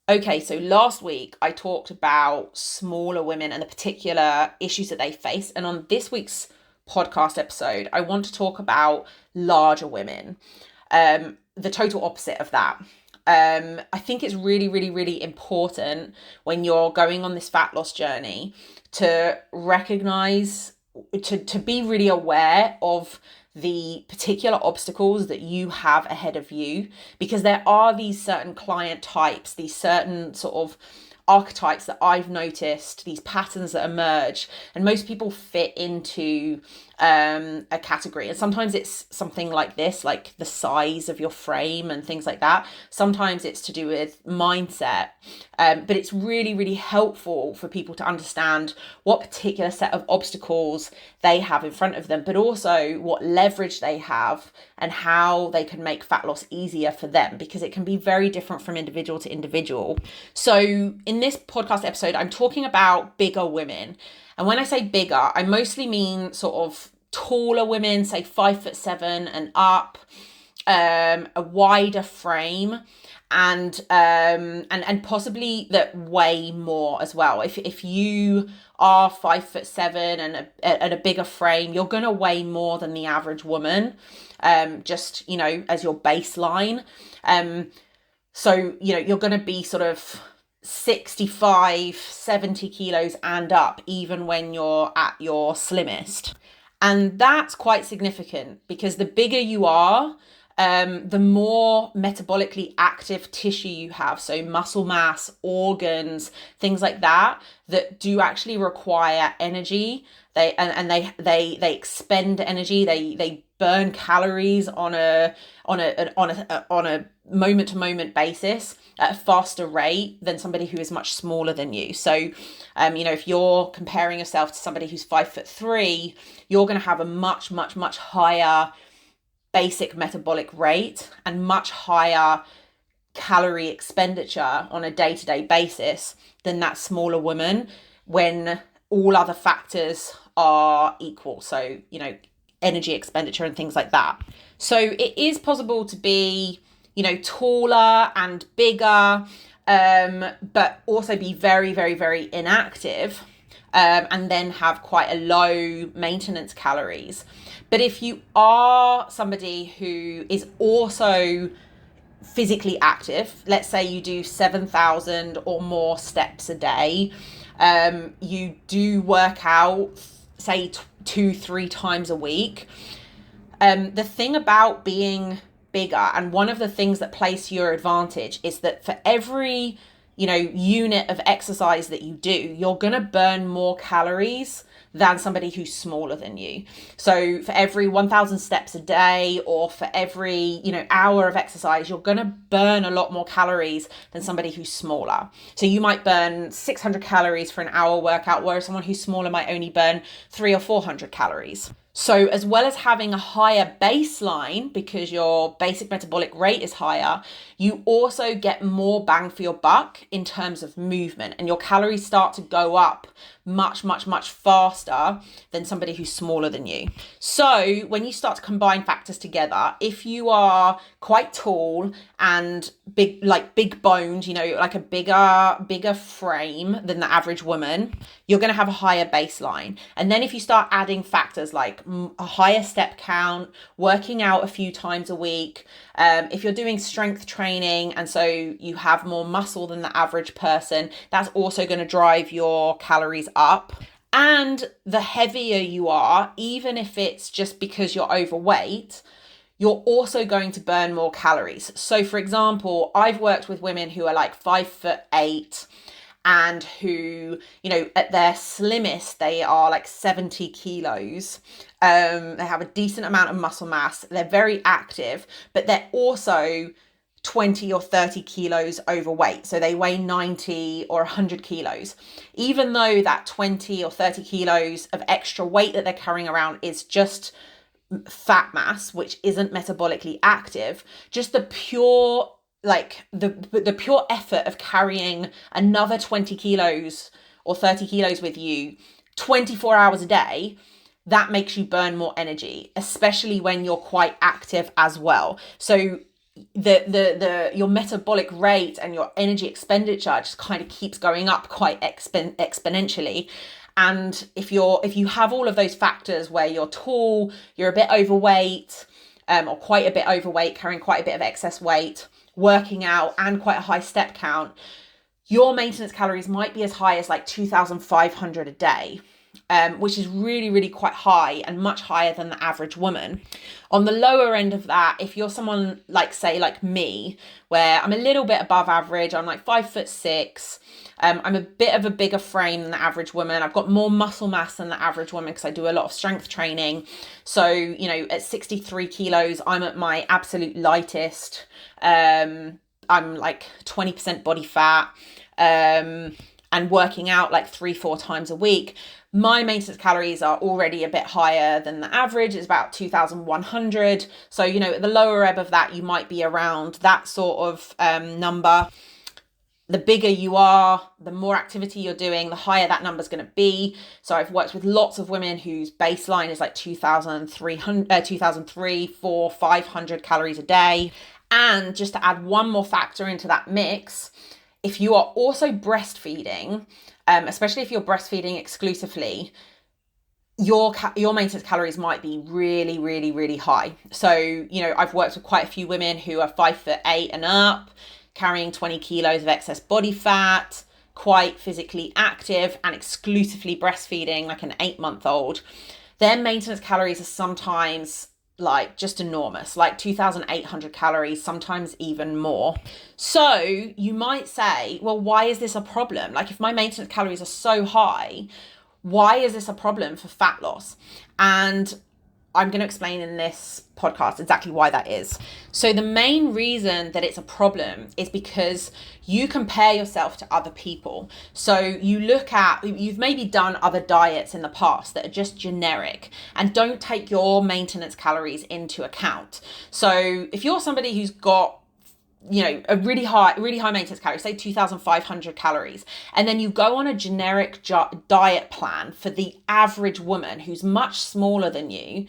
Okay, so last week I talked about smaller women and the particular issues that they face. And on this week's podcast episode, I want to talk about larger women, the total opposite of that. I think it's really, really, really important when you're going on this fat loss journey to recognize, to be really aware of the particular obstacles that you have ahead of you, because there are these certain client types, these certain sort of archetypes that I've noticed, these patterns that emerge, and most people fit into a category. And sometimes it's something like this, like the size of your frame and things like that. Sometimes it's to do with mindset. But it's really, really helpful for people to understand what particular set of obstacles they have in front of them, but also what leverage they have and how they can make fat loss easier for them, because it can be very different from individual to individual. So in this podcast episode, I'm talking about bigger women. And when I say bigger, I mostly mean sort of taller women, say 5'7" and up, a wider frame, and possibly that weigh more as well. If you are 5'7" and a bigger frame, you're gonna weigh more than the average woman. Just as your baseline. So you're gonna be sort of 65, 70 kilos and up, even when you're at your slimmest. And that's quite significant because the bigger you are, the more metabolically active tissue you have. So muscle mass, organs, things like that, that do actually require energy. They expend energy. They burn calories on a moment to moment basis at a faster rate than somebody who is much smaller than you. So, if you're comparing yourself to somebody who's 5'3", you're going to have a much, much, much higher basic metabolic rate and much higher calorie expenditure on a day-to-day basis than that smaller woman when all other factors are equal. So, energy expenditure and things like that. So it is possible to be, taller and bigger, but also be very, very, very inactive, and then have quite a low maintenance calories. But if you are somebody who is also physically active, let's say you do 7,000 or more steps a day, you do work out, say 2-3 times a week. The thing about being bigger, and one of the things that plays to your advantage, is that for every unit of exercise that you do, you're gonna burn more calories than somebody who's smaller than you. So for every 1,000 steps a day, or for every hour of exercise, you're gonna burn a lot more calories than somebody who's smaller. So you might burn 600 calories for an hour workout, whereas someone who's smaller might only burn 300 or 400 calories. So as well as having a higher baseline because your basic metabolic rate is higher, you also get more bang for your buck in terms of movement, and your calories start to go up much, much, much faster than somebody who's smaller than you. So when you start to combine factors together, if you are quite tall and big boned, like a bigger frame than the average woman, you're going to have a higher baseline. And then if you start adding factors like a higher step count, working out a few times a week, if you're doing strength training and so you have more muscle than the average person, that's also going to drive your calories up. And the heavier you are, even if it's just because you're overweight, you're also going to burn more calories. So for example, I've worked with women who are like 5'8" and who, at their slimmest, they are like 70 kilos. They have a decent amount of muscle mass. They're very active, but they're also 20 or 30 kilos overweight. So they weigh 90 or 100 kilos. Even though that 20 or 30 kilos of extra weight that they're carrying around is just fat mass, which isn't metabolically active, just the pure the pure effort of carrying another 20 kilos or 30 kilos with you 24 hours a day, that makes you burn more energy, especially when you're quite active as well. So your metabolic rate and your energy expenditure just kind of keeps going up quite exponentially. And if you have all of those factors where you're tall, you're a bit overweight, or quite a bit overweight, carrying quite a bit of excess weight, working out, and quite a high step count, your maintenance calories might be as high as like 2,500 a day, which is really, really quite high and much higher than the average woman. On the lower end of that, if you're someone like, say, like me, where I'm a little bit above average, I'm like 5'6", I'm a bit of a bigger frame than the average woman. I've got more muscle mass than the average woman because I do a lot of strength training. So, you know, at 63 kilos, I'm at my absolute lightest. I'm like 20% body fat, and working out like 3-4 times a week. My maintenance calories are already a bit higher than the average. It's about 2,100. So, you know, at the lower ebb of that, you might be around that sort of number. The bigger you are, the more activity you're doing, the higher that number's going to be. So I've worked with lots of women whose baseline is like 2,300, 500 calories a day. And just to add one more factor into that mix, if you are also breastfeeding, especially if you're breastfeeding exclusively, your maintenance calories might be really, really, really high. So, you know, I've worked with quite a few women who are 5'8" and up, carrying 20 kilos of excess body fat, quite physically active and exclusively breastfeeding like an 8-month-old. Their maintenance calories are sometimes like just enormous, like 2,800 calories, sometimes even more. So you might say, well, why is this a problem? Like, if my maintenance calories are so high, why is this a problem for fat loss? And I'm going to explain in this podcast exactly why that is. So the main reason that it's a problem is because you compare yourself to other people. So you've maybe done other diets in the past that are just generic and don't take your maintenance calories into account. So if you're somebody who's got, you know, a really high maintenance calories, say 2,500 calories, and then you go on a generic diet plan for the average woman who's much smaller than you,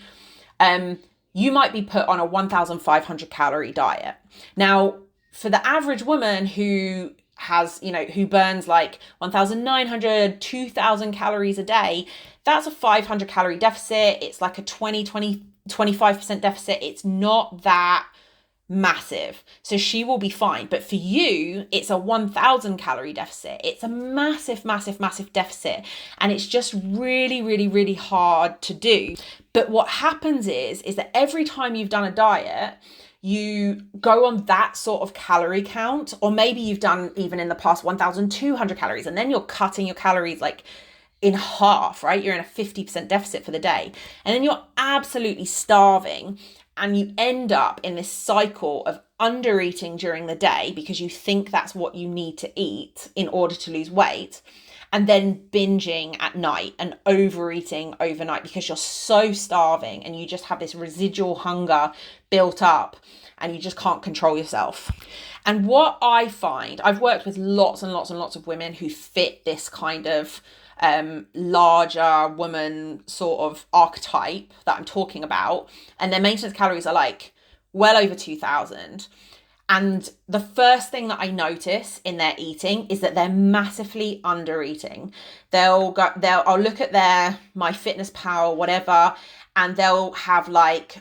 you might be put on a 1,500 calorie diet. Now, for the average woman who has, you know, who burns like 1,900, 2,000 calories a day, that's a 500 calorie deficit. It's like a 25% deficit. It's not that massive. So she will be fine. But for you, it's a 1,000 calorie deficit. It's a massive, massive, massive deficit. And it's just really, really, really hard to do. But what happens is that every time you've done a diet, you go on that sort of calorie count, or maybe you've done even in the past 1,200 calories, and then you're cutting your calories like in half, right? You're in a 50% deficit for the day. And then you're absolutely starving. And you end up in this cycle of under eating during the day because you think that's what you need to eat in order to lose weight, and then binging at night and overeating overnight because you're so starving and you just have this residual hunger built up and you just can't control yourself. And what I find, I've worked with lots and lots and lots of women who fit this kind of larger woman sort of archetype that I'm talking about, and their maintenance calories are like well over 2,000. And the first thing that I notice in their eating is that they're massively under eating. I'll look at their MyFitnessPal, whatever, and they'll have like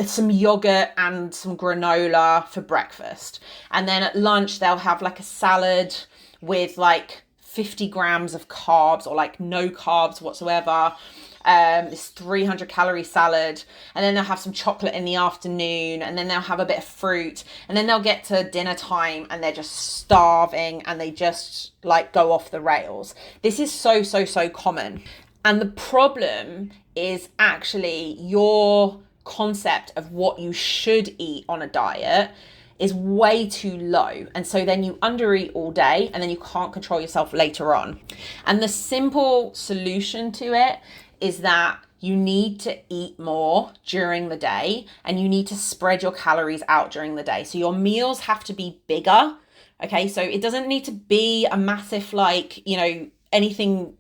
some yogurt and some granola for breakfast, and then at lunch they'll have like a salad with like 50 grams of carbs, or like no carbs whatsoever, this 300 calorie salad, and then they'll have some chocolate in the afternoon, and then they'll have a bit of fruit, and then they'll get to dinner time and they're just starving and they just like go off the rails. This is so, so, so common. And the problem is actually your concept of what you should eat on a diet is way too low. And so then you undereat all day and then you can't control yourself later on. And the simple solution to it is that you need to eat more during the day and you need to spread your calories out during the day. So your meals have to be bigger. Okay, so it doesn't need to be a massive, like, you know, anything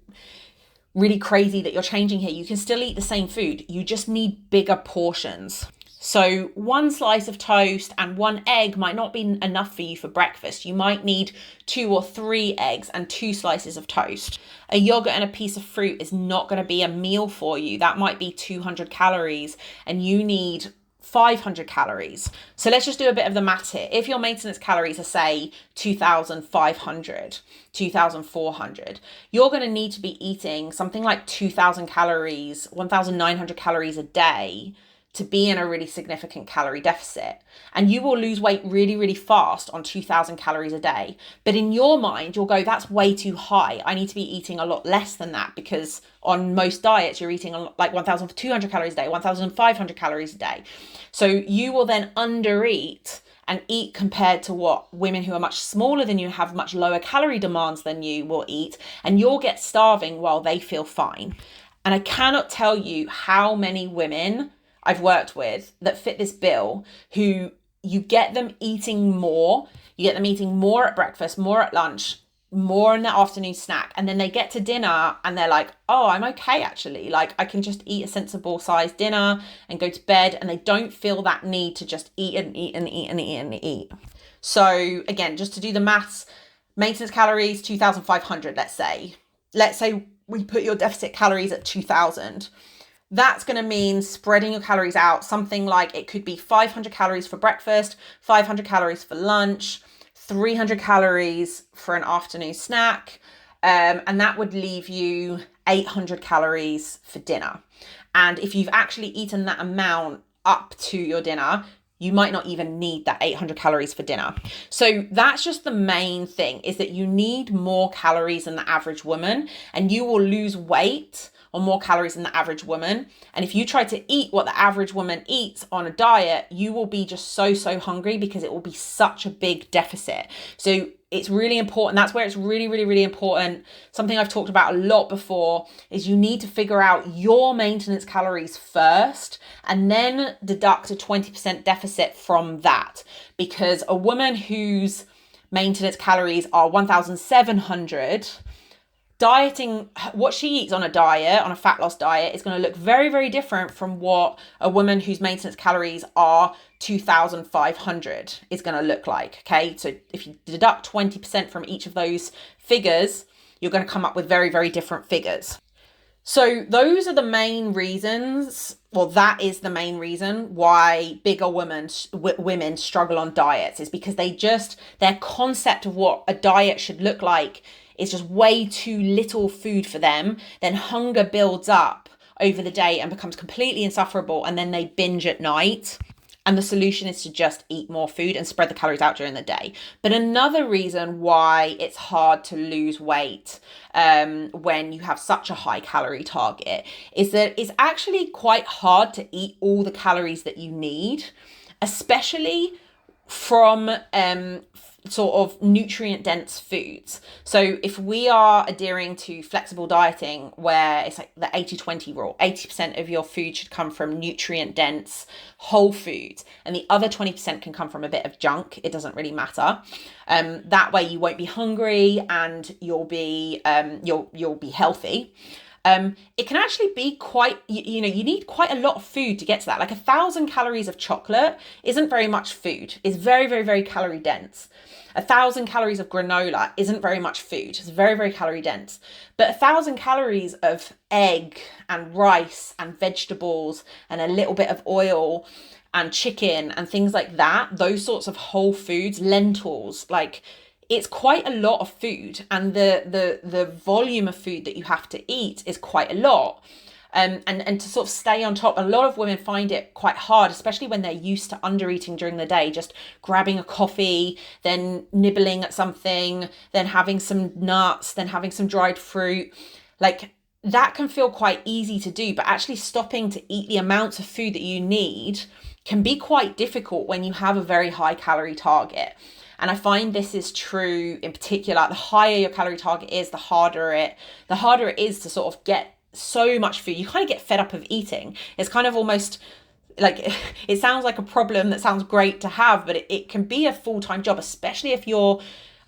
really crazy that you're changing here. You can still eat the same food. You just need bigger portions. So one slice of toast and one egg might not be enough for you for breakfast. You might need 2 or 3 eggs and 2 slices of toast. A yogurt and a piece of fruit is not going to be a meal for you. That might be 200 calories and you need 500 calories. So let's just do a bit of the maths here. If your maintenance calories are, say, 2,500, 2,400, you're going to need to be eating something like 2,000 calories, 1,900 calories a day to be in a really significant calorie deficit. And you will lose weight really, really fast on 2,000 calories a day. But in your mind, you'll go, that's way too high. I need to be eating a lot less than that, because on most diets, you're eating like 1,200 calories a day, 1,500 calories a day. So you will then undereat and eat compared to what women who are much smaller than you, have much lower calorie demands than you, will eat. And you'll get starving while they feel fine. And I cannot tell you how many women I've worked with that fit this bill, who you get them eating more. You get them eating more at breakfast, more at lunch, more in their afternoon snack. And then they get to dinner and they're like, oh, I'm okay, actually. Like, I can just eat a sensible sized dinner and go to bed. And they don't feel that need to just eat and eat and eat and eat and eat. So again, just to do the maths, maintenance calories, 2,500, let's say. Let's say we put your deficit calories at 2,000. That's going to mean spreading your calories out, something like it could be 500 calories for breakfast, 500 calories for lunch, 300 calories for an afternoon snack. And that would leave you 800 calories for dinner. And if you've actually eaten that amount up to your dinner, you might not even need that 800 calories for dinner. So that's just the main thing, is that you need more calories than the average woman, and you will lose weight on more calories than the average woman. And if you try to eat what the average woman eats on a diet, you will be just so hungry, because it will be such a big deficit. So it's really important. That's where it's really, really, really important. Something I've talked about a lot before is you need to figure out your maintenance calories first and then deduct a 20% deficit from that. Because a woman whose maintenance calories are 1,700, dieting, what she eats on a diet, on a fat loss diet, is going to look very, very different from what a woman whose maintenance calories are 2,500 is going to look like. Okay, so if you deduct 20% from each of those figures, you're going to come up with very, very different figures. So those are the main reasons, well, that is the main reason why bigger women struggle on diets, is because their concept of what a diet should look like is just way too little food for them. Then hunger builds up over the day and becomes completely insufferable, and then they binge at night. And the solution is to just eat more food and spread the calories out during the day. But another reason why it's hard to lose weight when you have such a high calorie target is that it's actually quite hard to eat all the calories that you need, especially from sort of nutrient dense foods. So if we are adhering to flexible dieting, where it's like the 80-20 rule, 80% of your food should come from nutrient dense whole foods, and the other 20% can come from a bit of junk. It doesn't really matter. That way you won't be hungry and you'll be healthy. It can actually be quite, you need quite a lot of food to get to that. Like 1,000 calories of chocolate isn't very much food. It's very, very, very calorie dense. 1,000 calories of granola isn't very much food. It's very, very calorie dense. But 1,000 calories of egg and rice and vegetables and a little bit of oil and chicken and things like that, those sorts of whole foods, lentils, like, it's quite a lot of food, and the volume of food that you have to eat is quite a lot. And to sort of stay on top, a lot of women find it quite hard, especially when they're used to under eating during the day, just grabbing a coffee, then nibbling at something, then having some nuts, then having some dried fruit. Like, that can feel quite easy to do, but actually stopping to eat the amounts of food that you need can be quite difficult when you have a very high calorie target. And I find this is true in particular. The higher your calorie target is, the harder it is to sort of get so much food. You kind of get fed up of eating. It's kind of almost like, it sounds like a problem that sounds great to have, but it can be a full-time job, especially if you're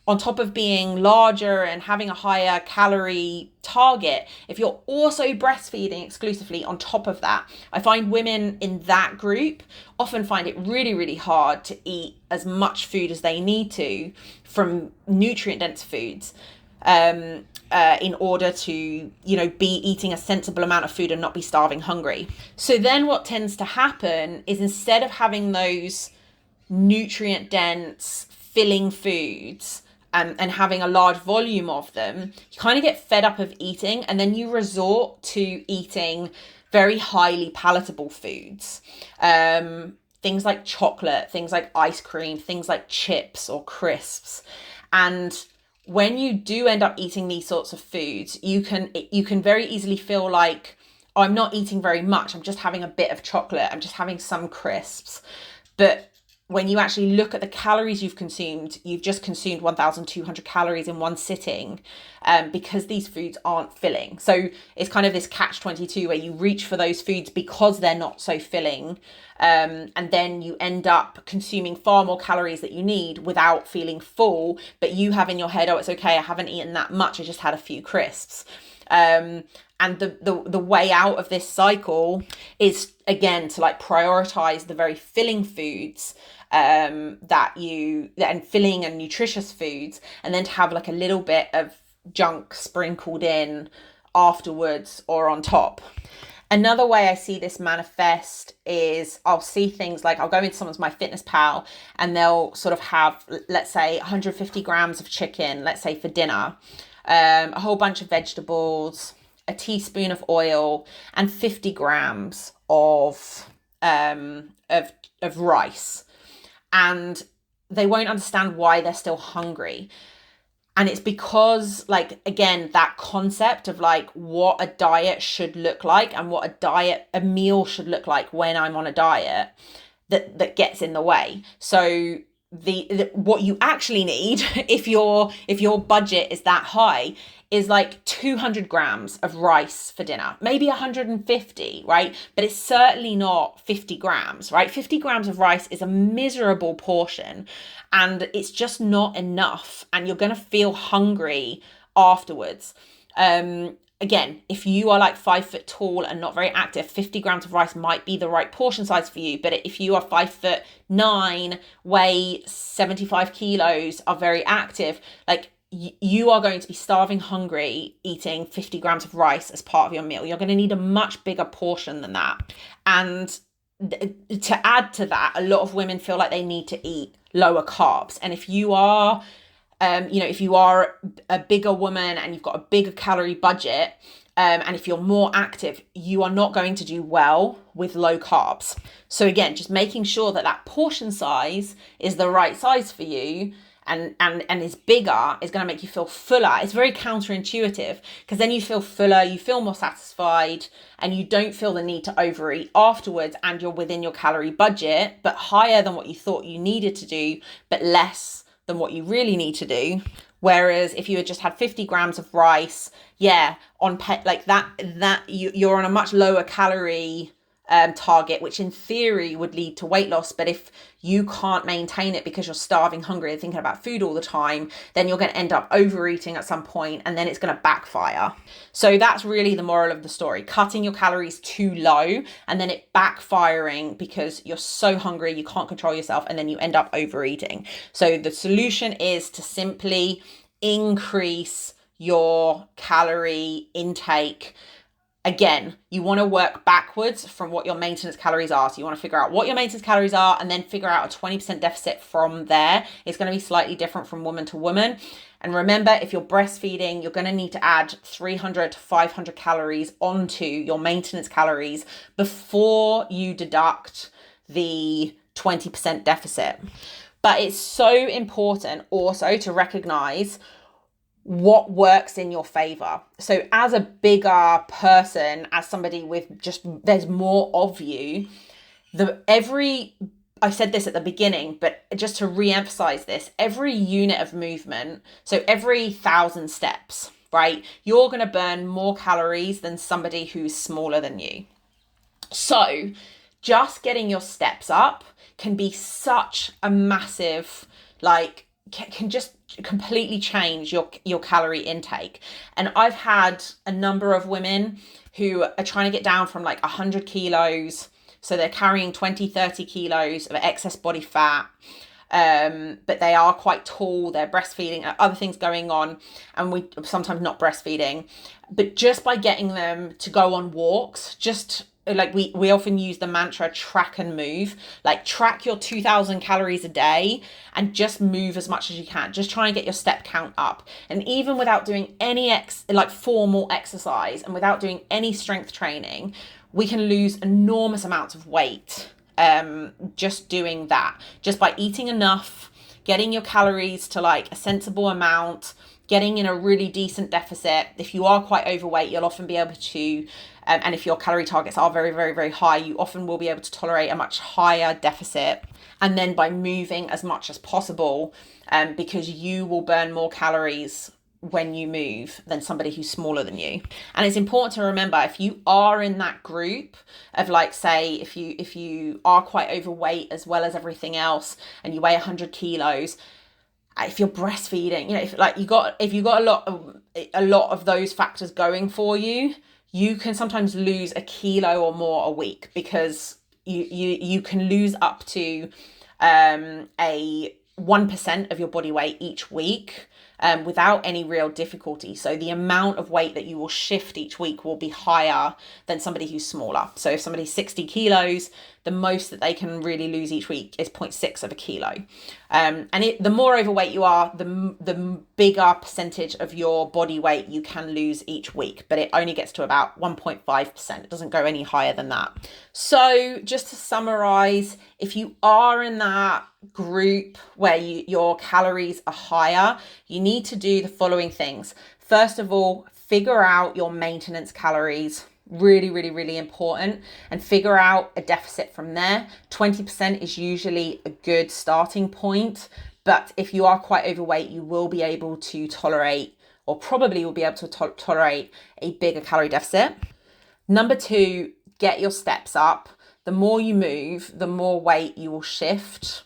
on top of being larger and having a higher calorie target, if you're also breastfeeding exclusively on top of that, I find women in that group often find it really, really hard to eat as much food as they need to from nutrient dense foods. In order to, be eating a sensible amount of food and not be starving hungry. So then what tends to happen is, instead of having those nutrient dense filling foods and having a large volume of them, you kind of get fed up of eating, and then you resort to eating very highly palatable foods. Things like chocolate, things like ice cream, things like chips or crisps. And when you do end up eating these sorts of foods, you can very easily feel like, oh, I'm not eating very much. I'm just having a bit of chocolate. I'm just having some crisps. But when you actually look at the calories you've consumed, you've just consumed 1,200 calories in one sitting, because these foods aren't filling. So it's kind of this catch-22 where you reach for those foods because they're not so filling. And then you end up consuming far more calories that you need without feeling full, but you have in your head, oh, it's okay, I haven't eaten that much, I just had a few crisps. And the way out of this cycle is, again, to prioritize the very filling foods, and filling and nutritious foods, and then to have a little bit of junk sprinkled in afterwards or on top. Another way I see this manifest is, I'll see things like, I'll go into someone's MyFitnessPal and they'll sort of have, let's say, 150 grams of chicken, let's say for dinner, a whole bunch of vegetables, a teaspoon of oil, and 50 grams of rice. And they won't understand why they're still hungry. And it's because, again, that concept of what a diet should look like and what a meal should look like when I'm on a diet, that gets in the way. So what you actually need, if your budget is that high, is 200 grams of rice for dinner, maybe 150, right? But it's certainly not 50 grams, right? 50 grams of rice is a miserable portion, and it's just not enough, and you're going to feel hungry afterwards. Again, if you are 5 foot tall and not very active, 50 grams of rice might be the right portion size for you. But if you are 5'9", weigh 75 kilos, are very active, you are going to be starving hungry eating 50 grams of rice as part of your meal. You're going to need a much bigger portion than that. And to add to that, a lot of women feel like they need to eat lower carbs. And if you are if you are a bigger woman and you've got a bigger calorie budget, and if you're more active, you are not going to do well with low carbs. So again, just making sure that portion size is the right size for you and is bigger is going to make you feel fuller. It's very counterintuitive, because then you feel fuller, you feel more satisfied, and you don't feel the need to overeat afterwards, and you're within your calorie budget, but higher than what you thought you needed to do, but less than what you really need to do. Whereas if you had just had 50 grams of rice, you're on a much lower calorie target, which in theory would lead to weight loss. But if you can't maintain it because you're starving hungry and thinking about food all the time, then you're going to end up overeating at some point, and then it's going to backfire. So that's really the moral of the story: cutting your calories too low and then it backfiring because you're so hungry you can't control yourself, and then you end up overeating. So the solution is to simply increase your calorie intake. Again, you want to work backwards from what your maintenance calories are. So you want to figure out what your maintenance calories are and then figure out a 20% deficit from there. It's going to be slightly different from woman to woman. And remember, if you're breastfeeding, you're going to need to add 300 to 500 calories onto your maintenance calories before you deduct the 20% deficit. But it's so important also to recognize what works in your favor. So as a bigger person, as somebody with there's more of you, I said this at the beginning, but just to re-emphasize this, every unit of movement, so every 1,000 steps, right, you're going to burn more calories than somebody who's smaller than you. So just getting your steps up can be such a massive, can just completely change your calorie intake. And I've had a number of women who are trying to get down from like 100 kilos, so they're carrying 20-30 kilos of excess body fat, but they are quite tall, they're breastfeeding, other things going on, and we sometimes not breastfeeding, but just by getting them to go on walks, just like we often use the mantra track and move, like track your 2,000 calories a day and just move as much as you can. Just try and get your step count up. And even without doing any formal exercise and without doing any strength training, we can lose enormous amounts of weight just doing that, just by eating enough, getting your calories to like a sensible amount, getting in a really decent deficit. If you are quite overweight, you'll often be able to, and if your calorie targets are very, very, very high, you often will be able to tolerate a much higher deficit. And then by moving as much as possible, because you will burn more calories when you move than somebody who's smaller than you. And it's important to remember, if you are in that group of, like, say if you are quite overweight as well as everything else and you weigh 100 kilos, if you're breastfeeding, if you got a lot of those factors going for you, you can sometimes lose a kilo or more a week, because you can lose up to a 1% of your body weight each week without any real difficulty. So the amount of weight that you will shift each week will be higher than somebody who's smaller. So if somebody's 60 kilos, the most that they can really lose each week is 0.6 of a kilo. The more overweight you are, the bigger percentage of your body weight you can lose each week, but it only gets to about 1.5%. It doesn't go any higher than that. So just to summarize, if you are in that group where your calories are higher, you need to do the following things. First of all, figure out your maintenance calories. Really, really, really important. And figure out a deficit from there. 20% is usually a good starting point, but if you are quite overweight, you will be able to tolerate, or probably will be able to tolerate, a bigger calorie deficit. Number 2, get your steps up. The more you move, the more weight you will shift.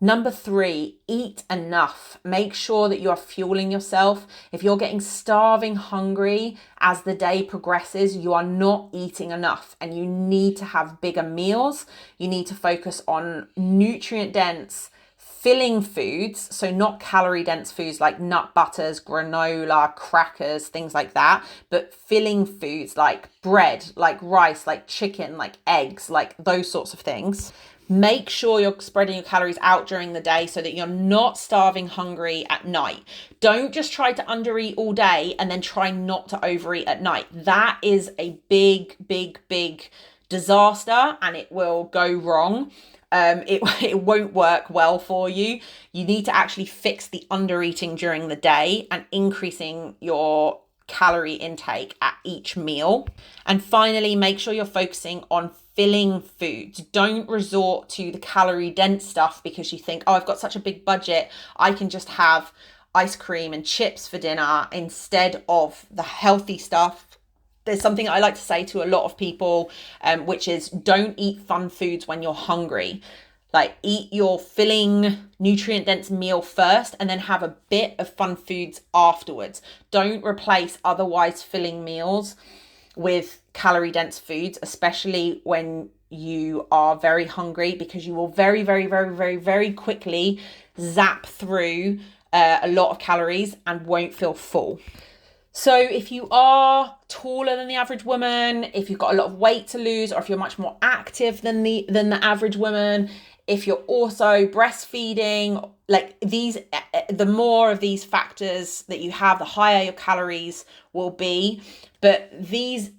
Number 3, eat enough. Make sure that you are fueling yourself. If you're getting starving hungry as the day progresses, you are not eating enough, and you need to have bigger meals. You need to focus on nutrient dense, filling foods, so not calorie dense foods like nut butters, granola, crackers, things like that, but filling foods like bread, like rice, like chicken, like eggs, like those sorts of things. Make sure you're spreading your calories out during the day so that you're not starving hungry at night. Don't just try to undereat all day and then try not to overeat at night. That is a big, big, big disaster, and it will go wrong. It won't work well for you. You need to actually fix the undereating during the day and increasing your calorie intake at each meal. And finally, make sure you're focusing on filling foods. Don't resort to the calorie dense stuff because you think, oh, I've got such a big budget, I can just have ice cream and chips for dinner instead of the healthy stuff. There's something I like to say to a lot of people, which is, don't eat fun foods when you're hungry. Like, eat your filling, nutrient dense meal first and then have a bit of fun foods afterwards. Don't replace otherwise filling meals with calorie dense foods, especially when you are very hungry, because you will very, very, very, very, very quickly zap through a lot of calories and won't feel full. So if you are taller than the average woman, if you've got a lot of weight to lose, or if you're much more active than the average woman, if you're also breastfeeding, like these, the more of these factors that you have, the higher your calories will be. But these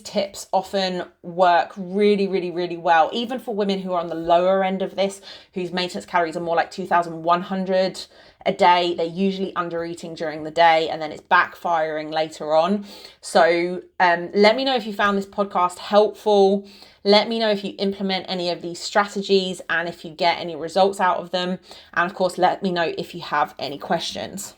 tips often work really, really, really well, even for women who are on the lower end of this, whose maintenance calories are more like 2,100 a day. They're usually under eating during the day, and then it's backfiring later on. So let me know if you found this podcast helpful. Let me know if you implement any of these strategies and if you get any results out of them. And of course, let me know if you have any questions.